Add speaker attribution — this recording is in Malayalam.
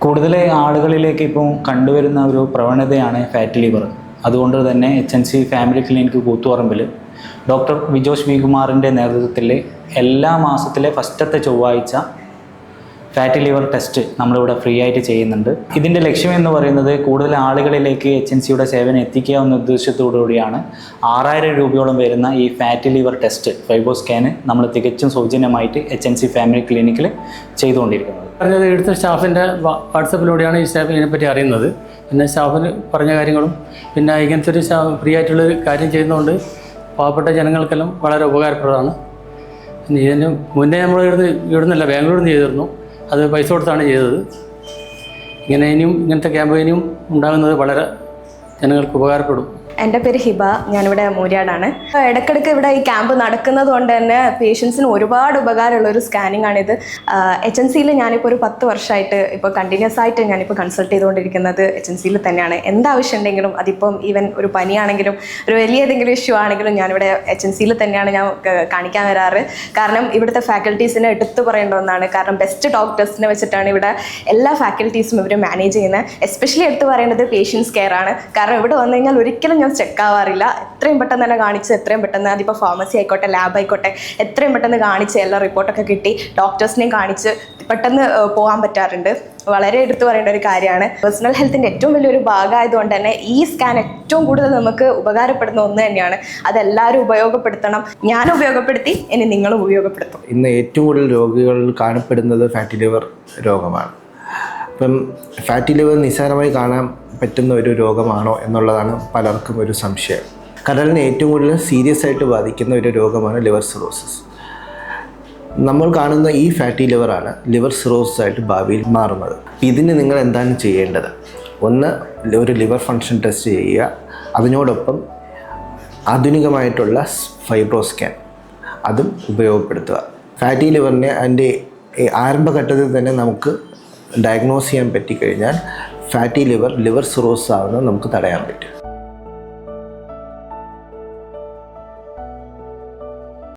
Speaker 1: കൂടുതൽ ആളുകളിലേക്ക് ഇപ്പോൾ കണ്ടുവരുന്ന ഒരു പ്രവണതയാണ് ഫാറ്റി ലിവർ. അതുകൊണ്ട് തന്നെ HNC ഫാമിലി ക്ലിനിക്ക് കൂത്തുപറമ്പിൽ ഡോക്ടർ വിജോഷ് വി കുമാറിൻ്റെ നേതൃത്വത്തിൽ എല്ലാ മാസത്തിലെ ഫസ്റ്റത്തെ ചൊവ്വാഴ്ച ഫാറ്റി ലിവർ ടെസ്റ്റ് നമ്മളിവിടെ ഫ്രീ ആയിട്ട് ചെയ്യുന്നുണ്ട്. ഇതിൻ്റെ ലക്ഷ്യം എന്ന് പറയുന്നത് കൂടുതൽ ആളുകളിലേക്ക് HNCയുടെ സേവനം എത്തിക്കുക എന്ന ഉദ്ദേശത്തോടുകൂടിയാണ് 6000 രൂപയോളം വരുന്ന ഈ ഫാറ്റി ലിവർ ടെസ്റ്റ് ഫൈബോ സ്കാന് നമ്മൾ തികച്ചും സൗജന്യമായിട്ട് HNC ഫാമിലി ക്ലിനിക്കിൽ ചെയ്തുകൊണ്ടിരിക്കുന്നത്.
Speaker 2: പറഞ്ഞത് ഇവിടുത്തെ സ്റ്റാഫിൻ്റെ വാട്സപ്പിലൂടെയാണ് ഈ സ്റ്റാഫ് ഇതിനെപ്പറ്റി അറിയുന്നത്. പിന്നെ സ്റ്റാഫിന് പറഞ്ഞ കാര്യങ്ങളും പിന്നെ ഇങ്ങനത്തെ ഒരു ഫ്രീ ആയിട്ടുള്ളൊരു കാര്യം ചെയ്യുന്നതുകൊണ്ട് പാവപ്പെട്ട ജനങ്ങൾക്കെല്ലാം വളരെ ഉപകാരപ്രദമാണ്. പിന്നെ ഇതിന് മുന്നേ നമ്മൾ ഇവിടുന്നല്ല ബാംഗ്ലൂരിൽ നിന്ന് ചെയ്തിരുന്നു. അത് പൈസ കൊടുത്താണ് ചെയ്തത്. ഇങ്ങനത്തെ ക്യാമ്പ് ഇനിയും ഉണ്ടാകുന്നത് വളരെ ജനങ്ങൾക്ക് ഉപകാരപ്പെടും.
Speaker 3: എൻ്റെ പേര് ഹിബ, ഞാനിവിടെ മൂര്യാടാണ്. ഇടയ്ക്കിടയ്ക്ക് ഇവിടെ ഈ ക്യാമ്പ് നടക്കുന്നത് കൊണ്ട് തന്നെ പേഷ്യൻസിന് ഒരുപാട് ഉപകാരമുള്ള ഒരു സ്കാനിങ് ആണിത്. HNCയിൽ ഞാനിപ്പോൾ ഒരു 10 വർഷമായിട്ട് ഇപ്പോൾ കണ്ടിന്യൂസ് ആയിട്ട് ഞാനിപ്പോൾ കൺസൾട്ട് ചെയ്തുകൊണ്ടിരിക്കുന്നത് HNCയിൽ തന്നെയാണ്. എന്താവശ്യം ഉണ്ടെങ്കിലും, അതിപ്പം ഈവൻ ഒരു പനിയാണെങ്കിലും ഒരു വലിയ ഏതെങ്കിലും ഇഷ്യൂ ആണെങ്കിലും ഞാനിവിടെ HNCയിൽ തന്നെയാണ് ഞാൻ കാണിക്കാൻ വരാറ്. കാരണം ഇവിടുത്തെ ഫാക്കൽറ്റീസിനെ എടുത്തു പറയേണ്ട ഒന്നാണ്. കാരണം ബെസ്റ്റ് ഡോക്ടേഴ്സിനെ വെച്ചിട്ടാണ് ഇവിടെ എല്ലാ ഫാക്കൽറ്റീസും ഇവർ മാനേജ് ചെയ്യുന്നത്. എസ്പെഷ്യലി എടുത്ത് പറയേണ്ടത് പേഷ്യൻസ് കെയർ ആണ്. കാരണം ഇവിടെ വന്നു കഴിഞ്ഞാൽ ഒരിക്കലും ഞാൻ ചെക്ക് ആവാറില്ല. എത്രയും പെട്ടെന്ന് തന്നെ കാണിച്ച് എത്രയും പെട്ടെന്ന് അതിപ്പോൾ ഫാർമസി ആയിക്കോട്ടെ ലാബ് ആയിക്കോട്ടെ എത്രയും പെട്ടെന്ന് കാണിച്ച് എല്ലാ റിപ്പോർട്ടൊക്കെ കിട്ടി ഡോക്ടേഴ്സിനെയും കാണിച്ച് പെട്ടെന്ന് പോകാൻ പറ്റാറുണ്ട്. വളരെ എടുത്തു പറയേണ്ട ഒരു കാര്യമാണ്. പേഴ്സണൽ ഹെൽത്തിൻ്റെ ഏറ്റവും വലിയൊരു ഭാഗമായതുകൊണ്ട് തന്നെ ഈ സ്കാൻ ഏറ്റവും കൂടുതൽ നമുക്ക് ഉപകാരപ്പെടുന്ന ഒന്ന് തന്നെയാണ്. അതെല്ലാവരും ഉപയോഗപ്പെടുത്തണം. ഞാൻ ഉപയോഗപ്പെടുത്തി, ഇനി നിങ്ങളും ഉപയോഗപ്പെടുത്തും.
Speaker 4: ഇന്ന് ഏറ്റവും കൂടുതൽ രോഗികൾ കാണപ്പെടുന്നത് ഫാറ്റി ലിവർ രോഗമാണ്. അപ്പം ഫാറ്റി ലിവർ നിസ്സാരമായി കാണാൻ പറ്റുന്ന ഒരു രോഗമാണോ എന്നുള്ളതാണ് പലർക്കും ഒരു സംശയം. കരളിനെ ഏറ്റവും കൂടുതൽ സീരിയസ് ആയിട്ട് ബാധിക്കുന്ന ഒരു രോഗമാണ് ലിവർ സിറോസിസ്. നമ്മൾ കാണുന്ന ഈ ഫാറ്റി ലിവറാണ് ലിവർ സിറോസിസ് ആയിട്ട് ഭാവിയിൽ മാറുന്നത്. ഇതിന് നിങ്ങൾ എന്താണ് ചെയ്യേണ്ടത്? ഒന്ന്, ഒരു ലിവർ ഫങ്ഷൻ ടെസ്റ്റ് ചെയ്യുക. അതിനോടൊപ്പം ആധുനികമായിട്ടുള്ള ഫൈബ്രോ സ്കാൻ അതും ഉപയോഗപ്പെടുത്തുക. ഫാറ്റി ലിവറിനെ അതിൻ്റെ ആരംഭഘട്ടത്തിൽ തന്നെ നമുക്ക് ഡയഗ്നോസ് ചെയ്യാൻ പറ്റിക്കഴിഞ്ഞാൽ ഫാറ്റി ലിവർ സിറോസിസ് ആവുന്നത് നമുക്ക് തടയാൻ പറ്റും.